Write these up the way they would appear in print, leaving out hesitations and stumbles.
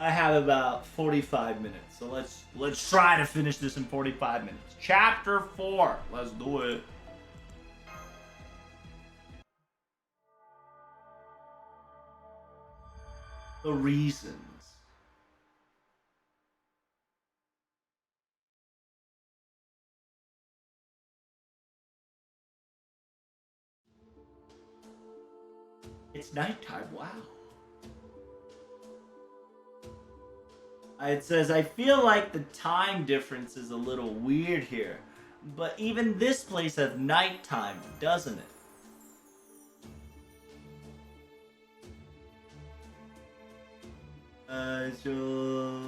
I have about 45 minutes, so let's try to finish this in 45 minutes. Chapter 4. Let's do it. The reasons. It's nighttime. Wow. It says, I feel like the time difference is a little weird here, but even this place has nighttime, doesn't it? So...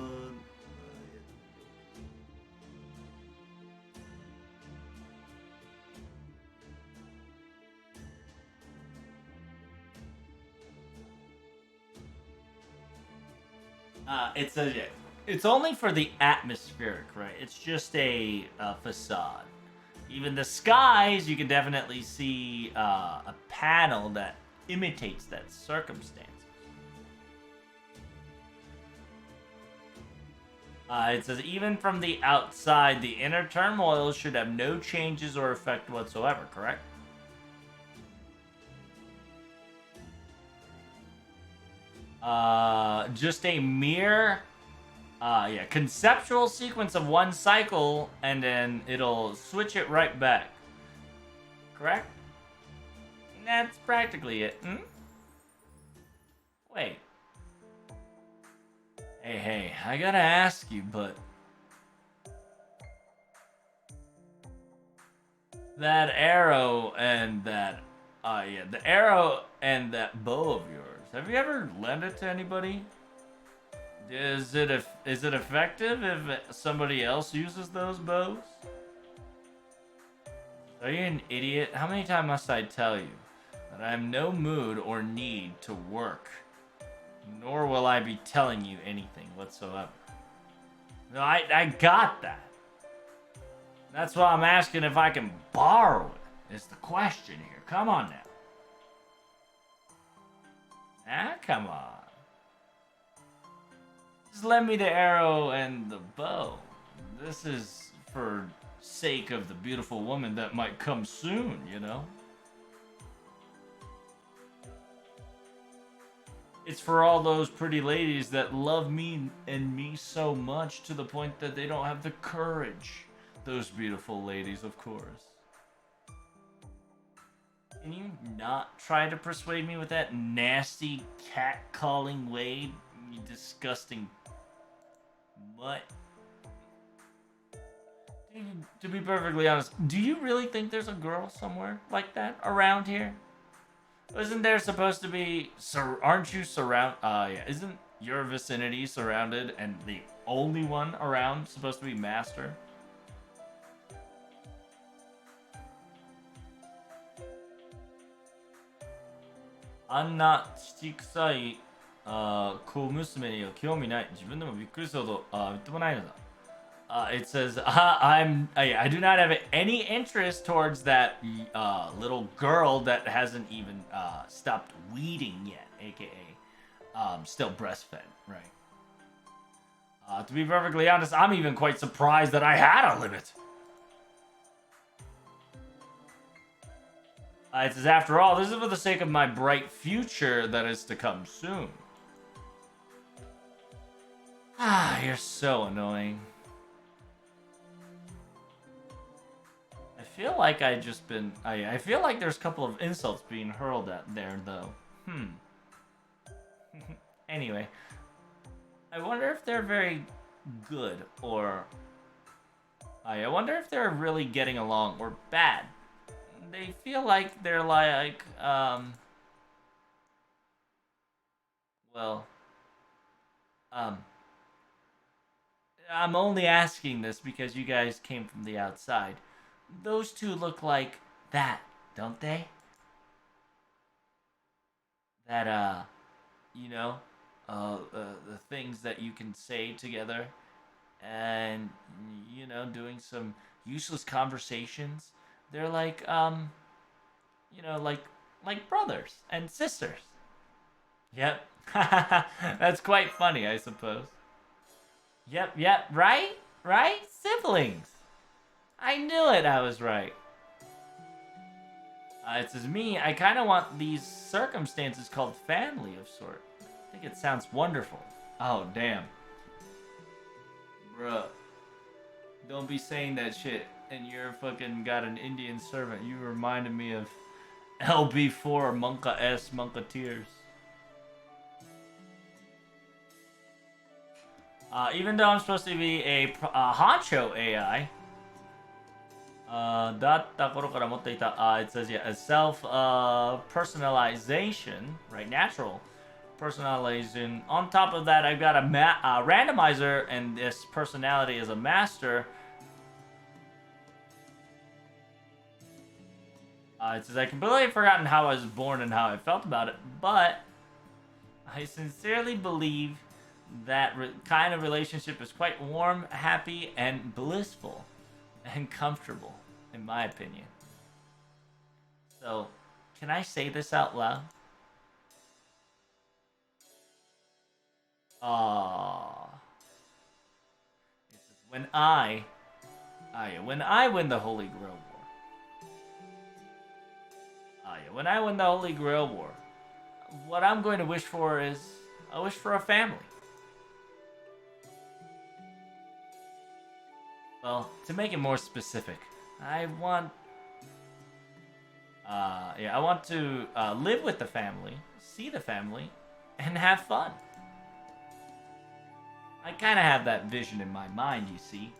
It says, yeah, it's only for the atmospheric, right? It's just a facade. Even the skies, you can definitely see a panel that imitates that circumstance. It says, even from the outside, the inner turmoil should have no changes or effect whatsoever, correct? Just a mere, yeah, conceptual sequence of one cycle, and then it'll switch it right back. Correct? That's practically it. Hmm? Wait. Hey, I gotta ask you, but that arrow and that, yeah, the arrow and that bow of yours, have you ever lent it to anybody? Is it effective if somebody else uses those bows? Are you an idiot? How many times must I tell you that I have no mood or need to work, nor will I be telling you anything whatsoever? No, I got that. That's why I'm asking if I can borrow it. Is the question here. Come on now. Ah, come on. Just lend me the arrow and the bow. This is for sake of the beautiful woman that might come soon, you know? It's for all those pretty ladies that love me and me so much to the point that they don't have the courage. Those beautiful ladies, of course. Can you not try to persuade me with that nasty cat-calling way, you disgusting mutt? To be perfectly honest, do you really think there's a girl somewhere like that around here? Isn't there supposed to be... aren't you yeah. Isn't your vicinity surrounded and the only one around supposed to be Master? Anna 父臭い小娘には興味ない。自分でもびっくりするほどみっともないのだ。It says, I do not have any interest towards that little girl that hasn't even stopped weeding yet, aka still breastfed, right? To be perfectly honest, I'm even quite surprised that I had a limit. It says, after all, this is for the sake of my bright future that is to come soon. Ah, you're so annoying. I feel like I feel like there's a couple of insults being hurled at there, though. Anyway. I wonder if they're very good, or... I wonder if they're really getting along, or bad. They feel like they're like, well... I'm only asking this because you guys came from the outside. Those two look like that, don't they? That, you know, the things that you can say together, and, you know, doing some useless conversations. They're like, you know, like brothers and sisters. Yep, That's quite funny, I suppose. Yep, right? Right? Siblings. I knew it, I was right. It says me, I kind of want these circumstances called family of sort. I think it sounds wonderful. Oh, damn. Bruh. Don't be saying that shit and you're fucking got an Indian servant. You reminded me of LB4 Monka S Monketeers. Even though I'm supposed to be a honcho AI, it says, yeah, a self personalization, right? Natural personalization. On top of that, I've got a randomizer, and this personality is a master. It says, I completely forgotten how I was born and how I felt about it, but I sincerely believe that kind of relationship is quite warm, happy, and blissful, and comfortable, in my opinion. So, can I say this out loud? Ah, it says, when I win the Holy Grail War. When I win the Holy Grail War, what I'm going to wish for is a wish for a family. Well, to make it more specific, I want I want to live with the family, see the family, and have fun. I kind of have that vision in my mind, you see.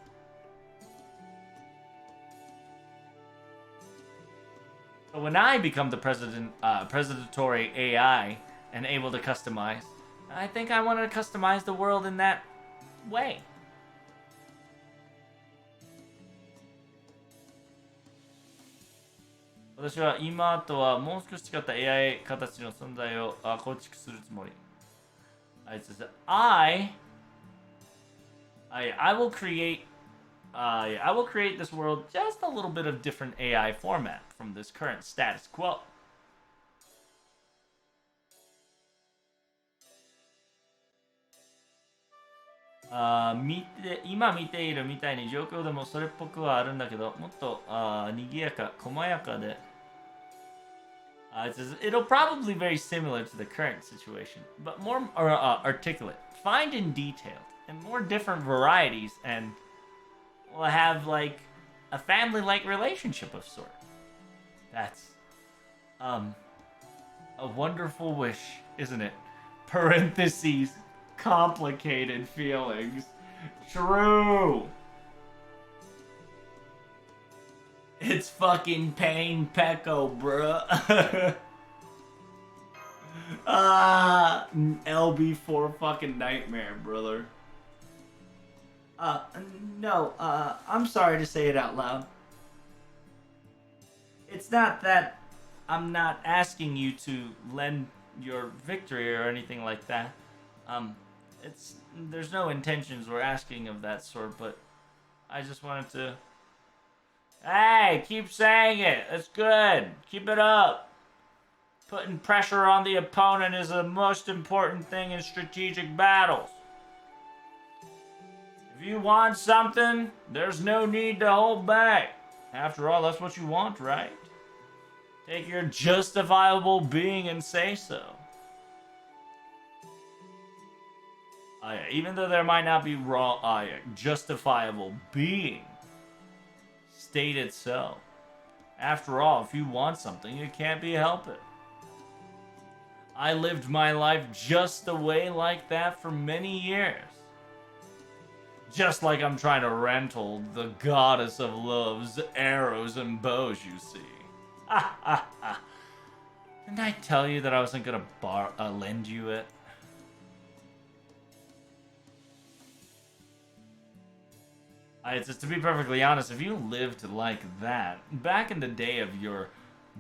So when I become the presidentary AI and able to customize, I think I want to customize the world in that way. It says, I will create I will create this world just a little bit of different AI format from this current status quo. It says it'll probably be very similar to the current situation, but more articulate, fine and detailed, and more different varieties, and we'll have like a family-like relationship of sort. That's a wonderful wish, isn't it? Parentheses, complicated feelings. True. It's fucking Pain Pecco, bruh. LB4 fucking nightmare, brother. No, I'm sorry to say it out loud. It's not that I'm not asking you to lend your victory or anything like that. There's no intentions we're asking of that sort, but I just wanted to. Hey, keep saying it. That's good. Keep it up. Putting pressure on the opponent is the most important thing in strategic battles. If you want something, there's no need to hold back. After all, that's what you want, right? Take your justifiable being and say so. Even though there might not be justifiable being, state it so. After all, if you want something, it can't be helped. I lived my life just a way like that for many years. Just like I'm trying to rental the goddess of love's arrows and bows, you see. Didn't I tell you that I wasn't gonna lend you it? Just to be perfectly honest, if you lived like that, back in the day of your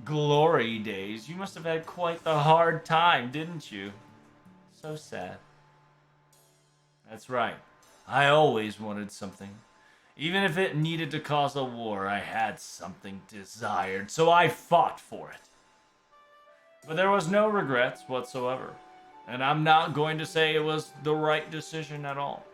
glory days, you must have had quite the hard time, didn't you? So sad. That's right. I always wanted something. Even if it needed to cause a war, I had something desired, so I fought for it. But there was no regrets whatsoever. And I'm not going to say it was the right decision at all.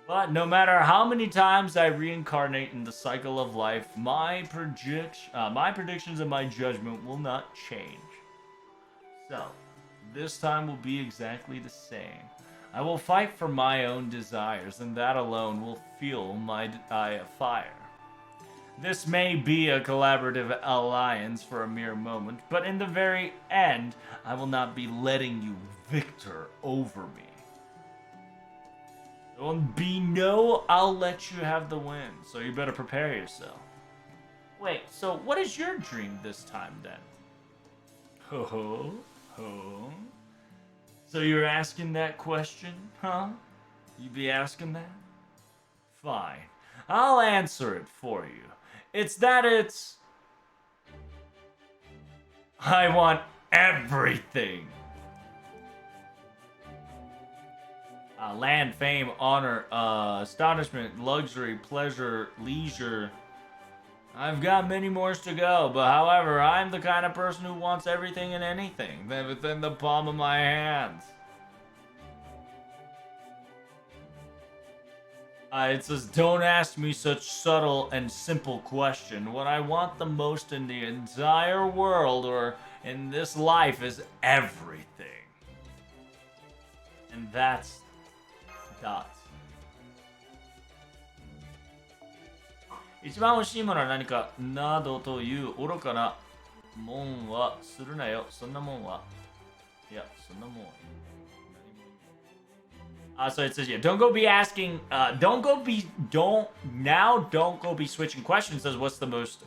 But no matter how many times I reincarnate in the cycle of life, my predictions and my judgment will not change. So, this time will be exactly the same. I will fight for my own desires, and that alone will fuel my fire. This may be a collaborative alliance for a mere moment, but in the very end, I will not be letting you victor over me. There will be no, I'll let you have the win, so you better prepare yourself. Wait, so what is your dream this time then? Ho ho ho. So you're asking that question, huh? You be asking that? Fine. I'll answer it for you. It's I want everything. Land, fame, honor, astonishment, luxury, pleasure, leisure. I've got many more to go, but however, I'm the kind of person who wants everything and anything within the palm of my hands. It says, don't ask me such subtle and simple question. What I want the most in the entire world or in this life is everything. And that's dots. 一番欲しいものは何かなどという愚かなもんはするなよ。そんなもんは。いや、そんなもんは。So it says, yeah, don't go be asking, don't go be switching questions. It says, what's the most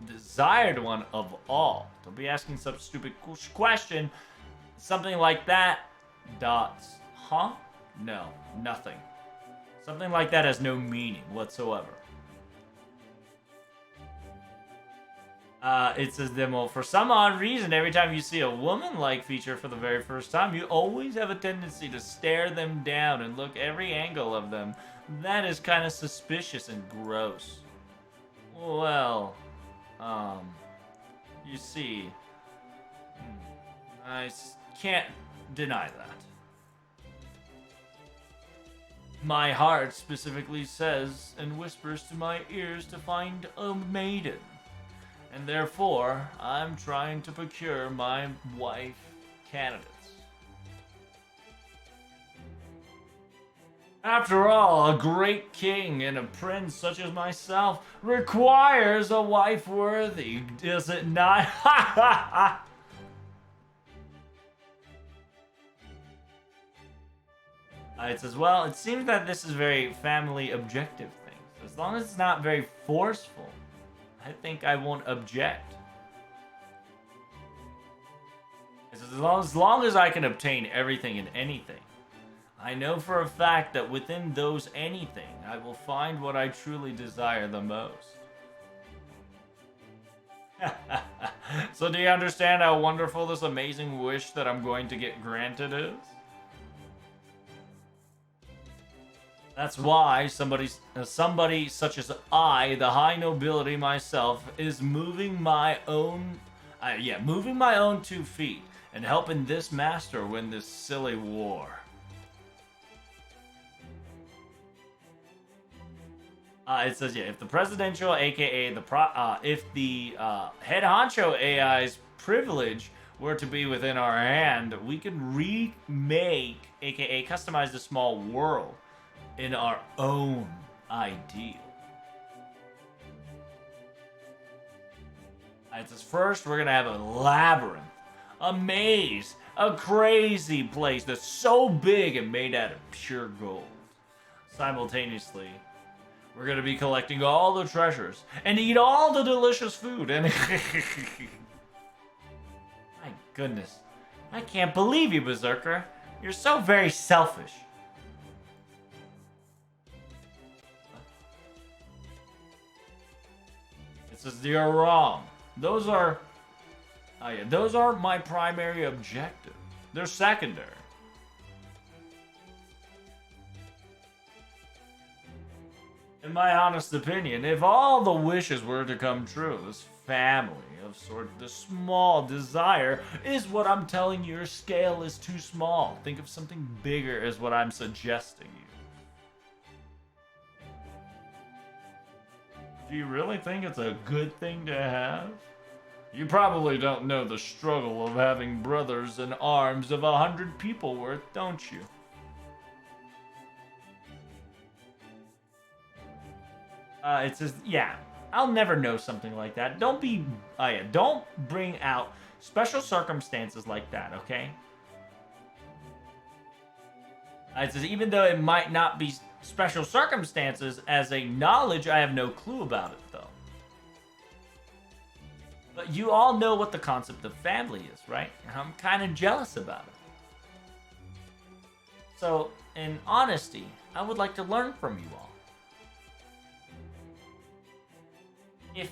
desired one of all? Don't be asking some stupid question. Something like that. Dots. Huh? No, nothing. Something like that has no meaning whatsoever. It says, demo, for some odd reason, every time you see a woman-like feature for the very first time, you always have a tendency to stare them down and look every angle of them. That is kind of suspicious and gross. Well, you see, I can't deny that. My heart specifically says and whispers to my ears to find a maiden. And therefore, I'm trying to procure my wife candidates. After all, a great king and a prince such as myself requires a wife worthy, does it not? It says, well, it seems that this is very family objective thing. As long as it's not very forceful, I think I won't object. As long as I can obtain everything and anything, I know for a fact that within those anything, I will find what I truly desire the most. So do you understand how wonderful this amazing wish that I'm going to get granted is? That's why somebody such as I, the high nobility myself, is moving my own 2 feet and helping this master win this silly war. It says, yeah, if the presidential, aka if the head honcho AI's privilege were to be within our hand, we could remake, aka customize the small world in our own ideal. It says, first we're gonna have a labyrinth, a maze, a crazy place that's so big and made out of pure gold. Simultaneously, we're gonna be collecting all the treasures and eat all the delicious food. And my goodness, I can't believe you, Berserker. You're so very selfish. It says you're wrong. Those are my primary objective. They're secondary. In my honest opinion, if all the wishes were to come true, this family of sort the small desire is what I'm telling you. Your scale is too small. Think of something bigger, is what I'm suggesting you. Do you really think it's a good thing to have? You probably don't know the struggle of having brothers in arms of 100 people worth, don't you? It says, yeah, I'll never know something like that. Don't be, yeah, don't bring out special circumstances like that, okay? It says, even though it might not be special circumstances, as a knowledge, I have no clue about it, though. But you all know what the concept of family is, right? I'm kind of jealous about it. So, in honesty, I would like to learn from you all. If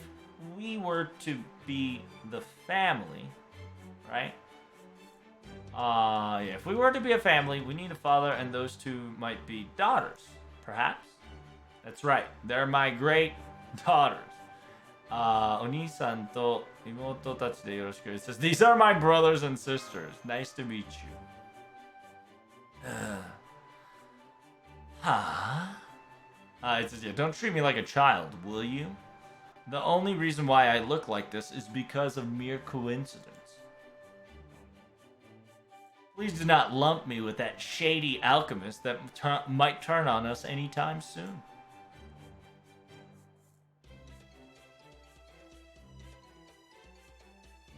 we were to be the family, right? Yeah, if we were to be a family, we need a father, and those two might be daughters, perhaps. That's right, they're my great daughters. お兄さんと妹たちでよろしく. It says, these are my brothers and sisters. Nice to meet you. It says, yeah, don't treat me like a child, will you? The only reason why I look like this is because of mere coincidence. Please do not lump me with that shady alchemist that might turn on us anytime soon.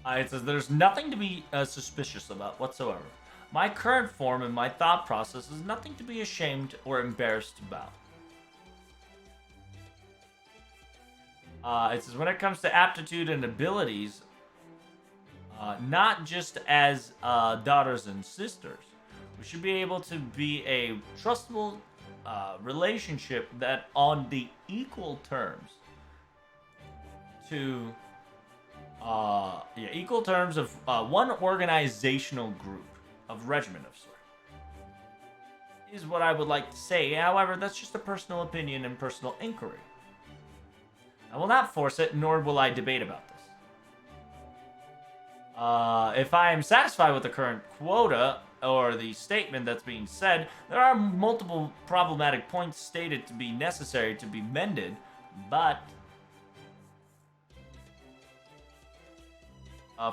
It says, there's nothing to be suspicious about whatsoever. My current form and my thought process is nothing to be ashamed or embarrassed about. It says, when it comes to aptitude and abilities, not just as daughters and sisters, we should be able to be a trustable relationship that on the equal terms to equal terms of one organizational group of regiment of sort is what I would like to say. However, that's just a personal opinion and personal inquiry. I will not force it, nor will I debate about this. If I am satisfied with the current quota or the statement that's being said, there are multiple problematic points stated to be necessary to be mended, but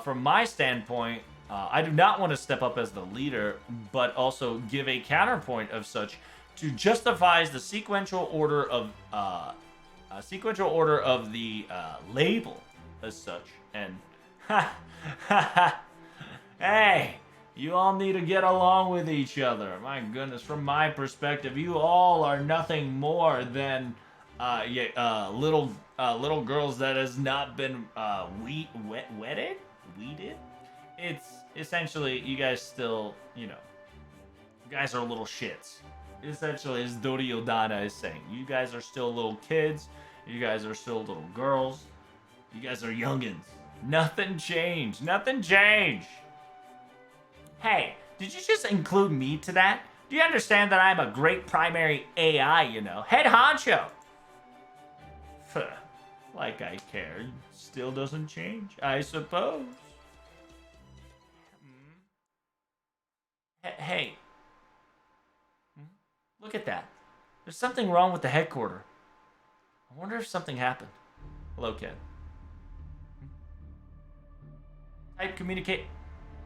from my standpoint, I do not want to step up as the leader, but also give a counterpoint of such to justifies the sequential order of the label as such. And hey, you all need to get along with each other. My goodness, from my perspective, you all are nothing more than little girls that has not been weeded. It's essentially, you guys still, you guys are little shits. Essentially, as Duryodhana is saying, you guys are still little kids. You guys are still little girls. You guys are youngins. Nothing changed. Nothing changed. Hey, did you just include me to that? Do you understand that I'm a great primary AI, Head honcho. Like I care. Still doesn't change, I suppose. Hey. Look at that. There's something wrong with the headquarters. I wonder if something happened. Hello, kid. Type communicate.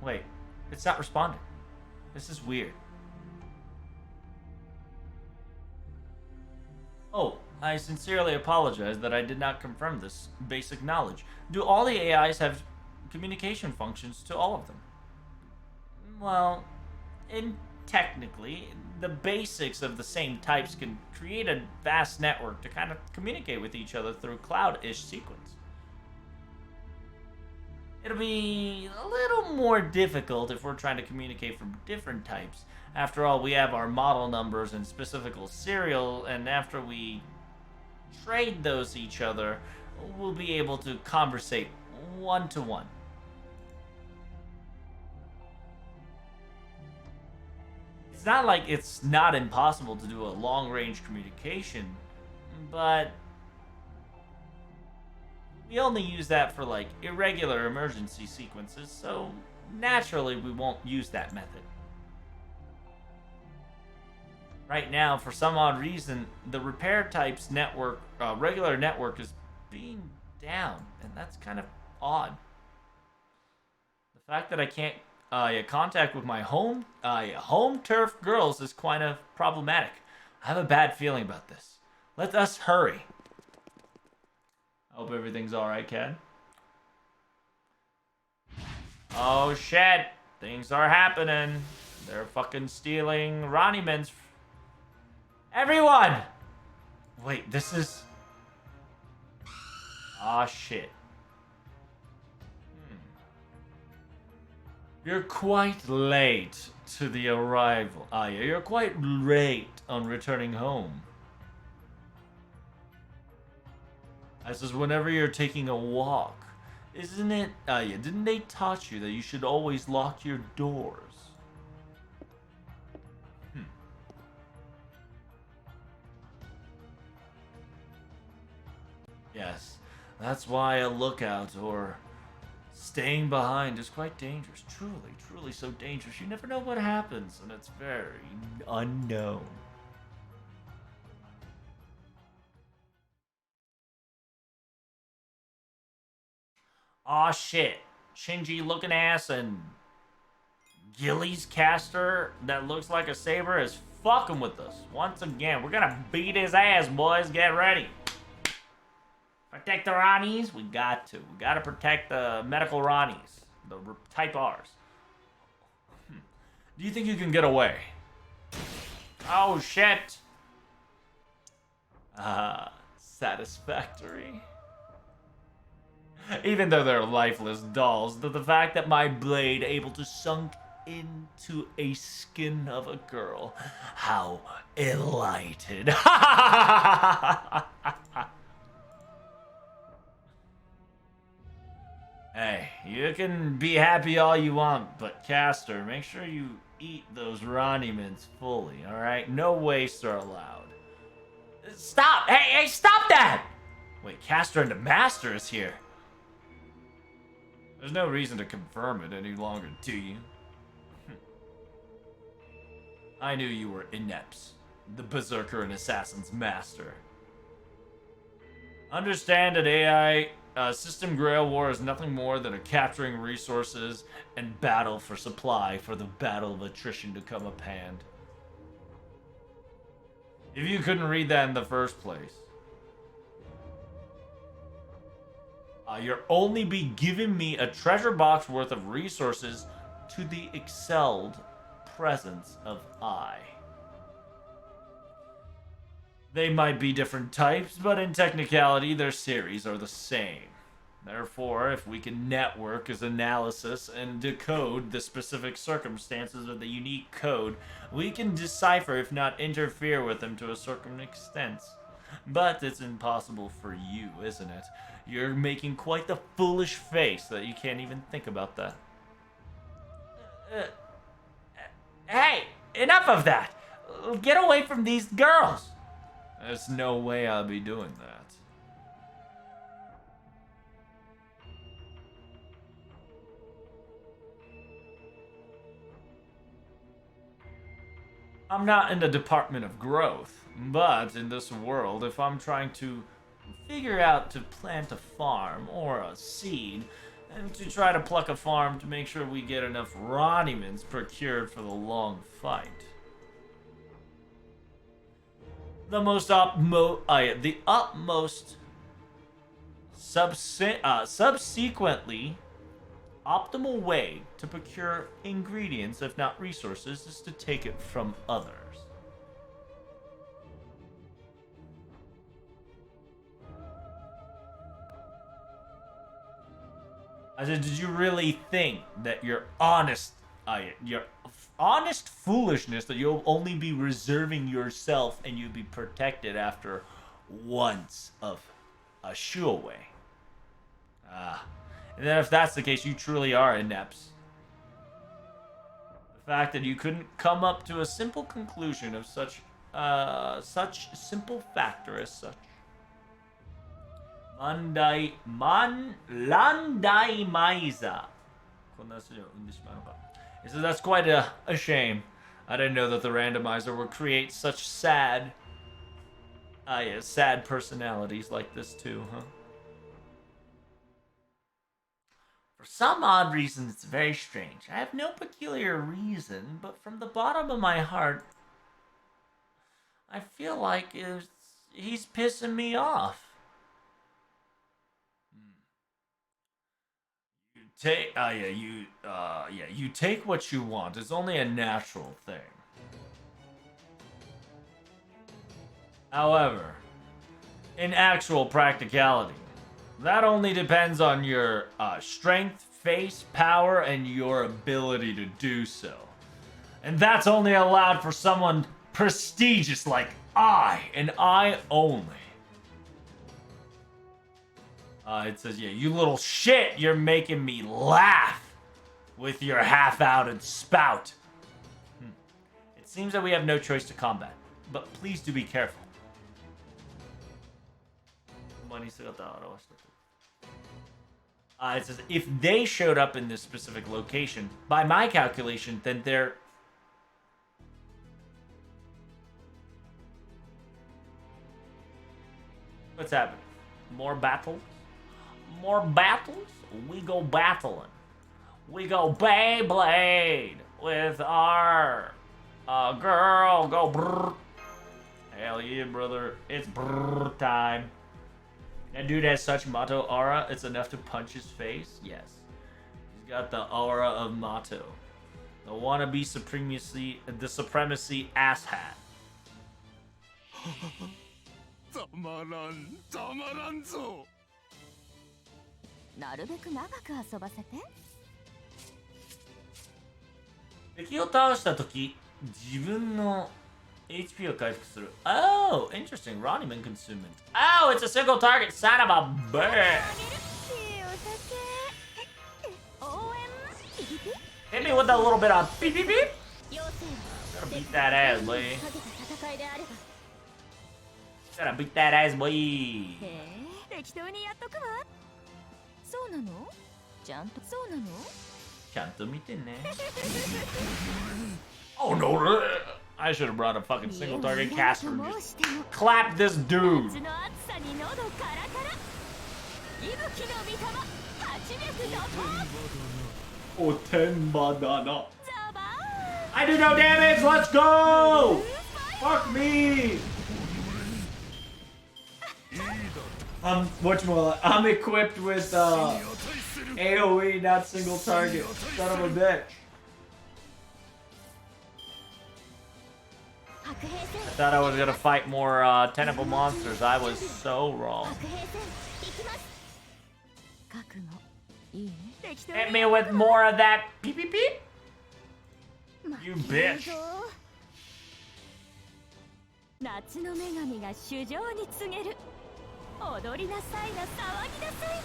Wait, it's not responding. This is weird. Oh, I sincerely apologize that I did not confirm this basic knowledge. Do all the AIs have communication functions to all of them? Well, technically, the basics of the same types can create a vast network to kind of communicate with each other through cloud-ish sequence. It'll be a little more difficult if we're trying to communicate from different types. After all, we have our model numbers and specific serial, and after we trade those each other, we'll be able to conversate one-to-one. It's not like it's not impossible to do a long-range communication, but we only use that for like irregular emergency sequences, so naturally we won't use that method. Right now, for some odd reason, the repair type's network, regular network, is being down, and that's kind of odd. The fact that I can't contact with my home turf girls is kind of problematic. I have a bad feeling about this. Let us hurry. I hope everything's alright, Ken. Oh shit! Things are happening. They're fucking stealing Ronnie Men's. Everyone! Wait, this is. Ah shit. You're quite late to the arrival. Yeah, you're quite late on returning home. This is whenever you're taking a walk. Isn't it? Yeah, didn't they taught you that you should always lock your doors? Yes, that's why a lookout or staying behind is quite dangerous. Truly, truly so dangerous. You never know what happens, and it's very unknown. Aw shit. Shinji looking ass and Gilly's caster that looks like a saber is fucking with us. Once again, we're gonna beat his ass, boys. Get ready. Protect the Ronnies? We got to. We gotta protect the medical Ronnies. The type R's. Do you think you can get away? Oh shit. Satisfactory. Even though they're lifeless dolls, the fact that my blade able to sunk into a skin of a girl, how elated. Hey, you can be happy all you want, but Caster, make sure you eat those Ronnie mints fully, alright? No wastes are allowed. Stop! Hey, stop that! Wait, Caster and the Master is here. There's no reason to confirm it any longer, do you? I knew you were Ineps, the Berserker and Assassin's master. Understand that AI System Grail War is nothing more than a capturing resources and battle for supply for the battle of attrition to come upend. If you couldn't read that in the first place, you'll only be giving me a treasure box worth of resources to the excelled presence of I. They might be different types, but in technicality, their series are the same. Therefore, if we can network as analysis and decode the specific circumstances of the unique code, we can decipher, if not interfere with them to a certain extent. But it's impossible for you, isn't it? You're making quite the foolish face that you can't even think about that. Hey, enough of that! Get away from these girls! There's no way I'll be doing that. I'm not in the department of growth, but in this world, if I'm trying to figure out to plant a farm or a seed, and to try to pluck a farm to make sure we get enough Ronimans procured for the long fight. The utmost subsequently optimal way to procure ingredients, if not resources, is to take it from others. I said, did you really think that your honest foolishness that you'll only be reserving yourself and you'll be protected after once of a shoo away? And then if that's the case, you truly are inepts. The fact that you couldn't come up to a simple conclusion of such simple factor as such. Landai Maiza. He says that's quite a shame. I didn't know that the randomizer would create such sad, sad personalities like this too, huh? For some odd reason, it's very strange. I have no peculiar reason, but from the bottom of my heart, I feel like he's pissing me off. You take what you want. It's only a natural thing. However, in actual practicality, that only depends on your strength, face, power, and your ability to do so. And that's only allowed for someone prestigious like I, and I only. It says, yeah, you little shit, you're making me laugh with your half-outed spout. It seems that we have no choice to combat, but please do be careful. It says, if they showed up in this specific location, by my calculation, then they're... What's happening? More battles? More battles? We go battling. We go Beyblade with our girl. Go brrr. Hell yeah, brother. It's brrr time. That dude has such Mato aura, it's enough to punch his face? Yes. He's got the aura of Mato. The wannabe supremacy asshat. たまらんたまらんぞなるべく長く遊ばせて敵を倒したとき、自分の HP を回復する。Oh, interesting. Ronnieman consummate. Oh, it's a single target. Son of a bitch. Hit me with a little bit of beep beep beep. Gotta beat that ass, boy. Gotta beat that ass, boy. 適当にやっとくわそうなのちゃんとそうなのちゃんと見てね Oh no, I should have brought a fucking single target caster and just clap this dude. Oh, 10 badana. I do no damage, let's go! Fuck me! I'm equipped with AoE, not single target. Son of a bitch. I thought I was gonna fight more tentacle monsters. I was so wrong. Hit me with more of that beep beep beep. You bitch. 夏の女神が衆生に告げる踊りなさいな騒ぎなさいな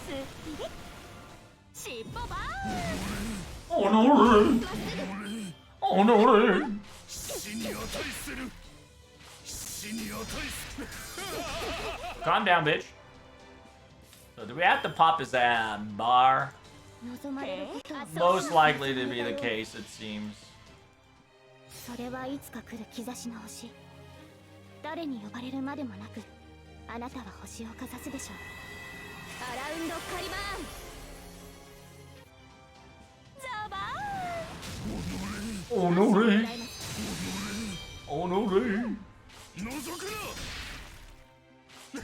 すっきり尻尾バーン Oh no! Oh no! Calm down, bitch. So do we have to pop his bar? Most likely to be the case, it seems. それはいつか来る兆しの星誰に呼ばれるまでもなくあなたは星をかざすでしょうアラウンドカリバーンザバーン Oh no, Ray! Oh no, Ray! 覗くな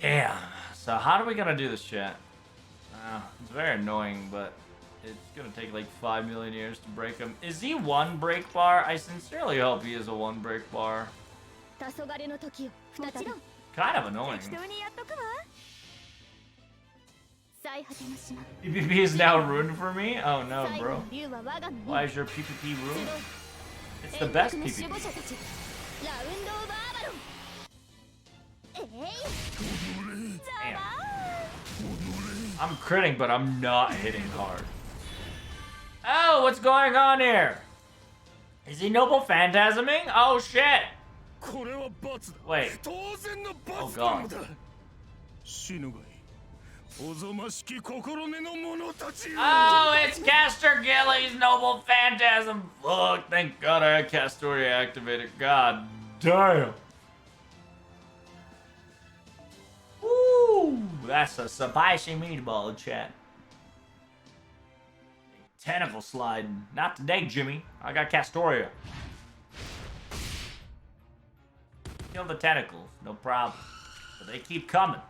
Damn. So how are we gonna do this, chat? It's very annoying, but it's gonna take like 5 million years to break him. Is he one break bar? I sincerely hope he is a one break bar. Kind of annoying. PPP is now ruined for me? Oh no, bro. Why is your PPP ruined? It's the best PPP. Damn. I'm critting, but I'm not hitting hard. Oh, what's going on here? Is he noble phantasming? Oh shit! これは罰だ Wait. 当然の Oh 罰なの god. だ死ぬがいいおぞましき心根の者たちよ Oh, it's Castor Gilly's noble phantasm. Fuck, thank god I had Castoria activated. God damn. Woo, that's a spicy meatball, chat. Tentacle sliding. Not today, Jimmy. I got Castoria. Kill the tentacles, no problem. But they keep coming.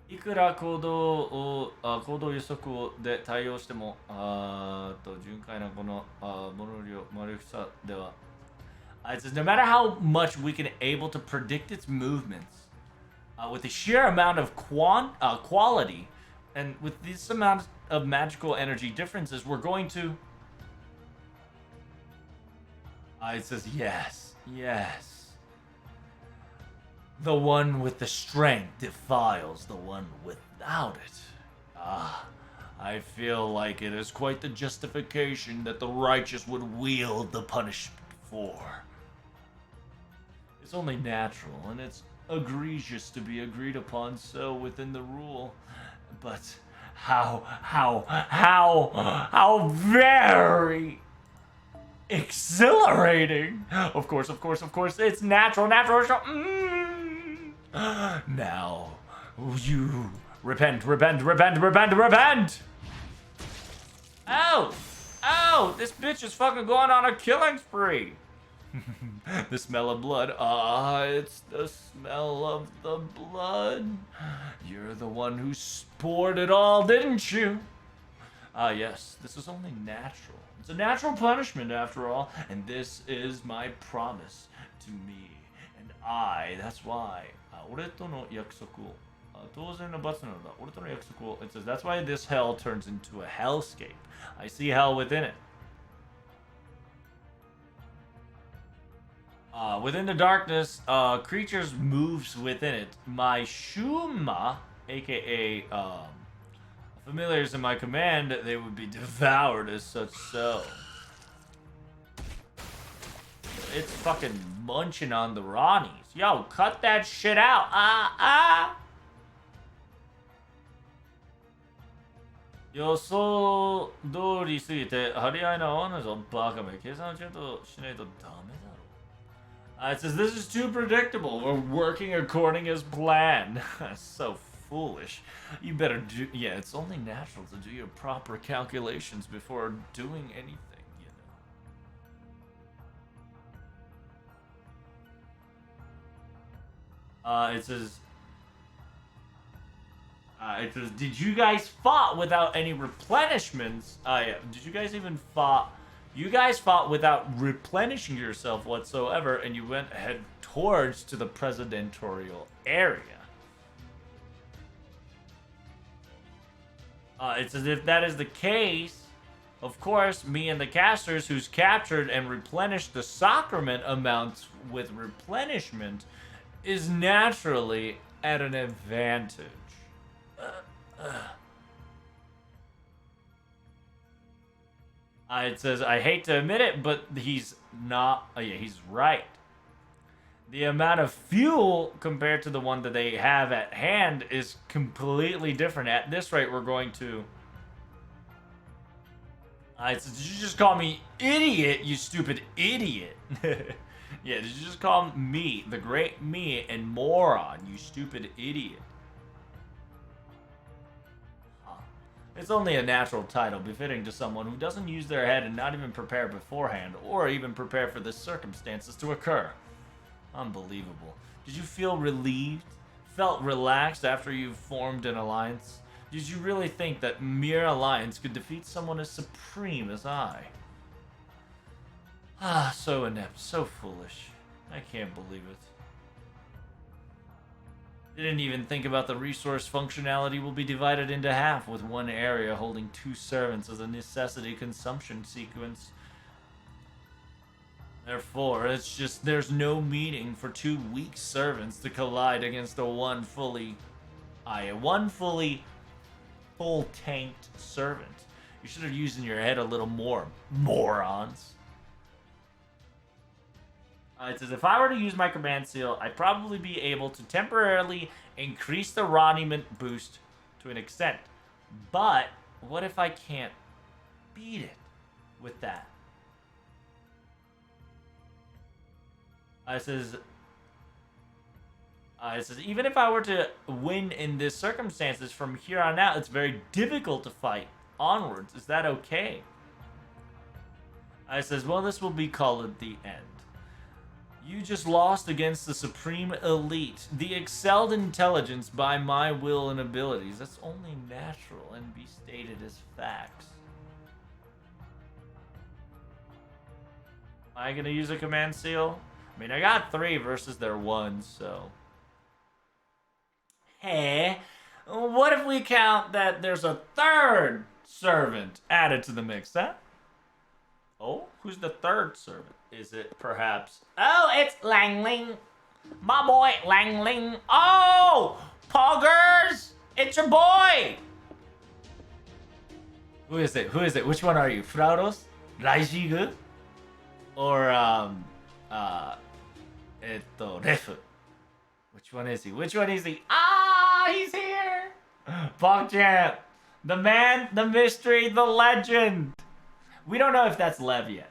Iくら行動予測をで対応しても、巡回なこのモノリオマルフサでは、it says no matter how much we can able to predict its movements, with the sheer amount of quality, and with this amount of magical energy differences, we're going to. It says yes, yes. The one with the strength defiles the one without it. I feel like it is quite the justification that the righteous would wield the punishment for. It's only natural, and it's egregious to be agreed upon so within the rule. But how very exhilarating! Of course, it's natural. Now, you repent! Oh, this bitch is fucking going on a killing spree. The smell of blood. It's the smell of the blood. You're the one who poured it all, didn't you? Yes, this is only natural. It's a natural punishment after all, and this is my promise to me. And that's why. 俺との約束を、当然の罰なのだ。俺との約束を。It says that's why this hell turns into a hellscape. I see hell within it. Within the darkness, creatures moves within it. My Shuma, aka familiars in my command, they would be devoured as such. So it's fucking munching on the Ronnies. Yo, cut that shit out. It says this is too predictable. We're working according as planned. So foolish. You better do. Yeah, it's only natural to do your proper calculations before doing anything. It says, did you guys fought without any replenishments? Yeah. Did you guys even fought? You guys fought without replenishing yourself whatsoever, and you went ahead towards to the presidential area. It's as if that is the case. Of course, me and the casters who's captured and replenished the sacrament amounts with replenishment is naturally at an advantage. It says, I hate to admit it, but he's not. Oh yeah, he's right. The amount of fuel compared to the one that they have at hand is completely different. At this rate, we're going to. It says, did you just call me idiot, you stupid idiot? Yeah, did you just call me, the great me, and moron, you stupid idiot? Huh. It's only a natural title befitting to someone who doesn't use their head and not even prepare beforehand, or even prepare for the circumstances to occur. Unbelievable. Did you feel relieved? Felt relaxed after you formed an alliance? Did you really think that mere alliance could defeat someone as supreme as I? So inept, so foolish. I can't believe it. Didn't even think about the resource functionality will be divided into half, with one area holding 2 servants as a necessity consumption sequence. Therefore, it's just there's no meaning for two weak servants to collide against one fully full tanked servant. You should have used in your head a little more, morons. It says, if I were to use my command seal, I'd probably be able to temporarily increase the Roniment boost to an extent. But what if I can't beat it with that? It says, even if I were to win in this circumstances from here on out, it's very difficult to fight onwards. Is that okay? It says, well, this will be called the end. You just lost against the supreme elite, the excelled intelligence by my will and abilities. That's only natural and be stated as facts. Am I gonna use a command seal? I mean, I got 3 versus their 1, so. Hey, what if we count that there's a 3rd servant added to the mix, huh? Oh, who's the 3rd servant? Is it perhaps... Oh, it's Langling. My boy, Langling. Oh, Poggers! It's your boy! Who is it? Who is it? Which one are you? Fraudos? Raijigu? Or, Refu? Which one is he? Which one is he? Ah, he's here! PogChamp! The man, the mystery, the legend! We don't know if that's Lev yet.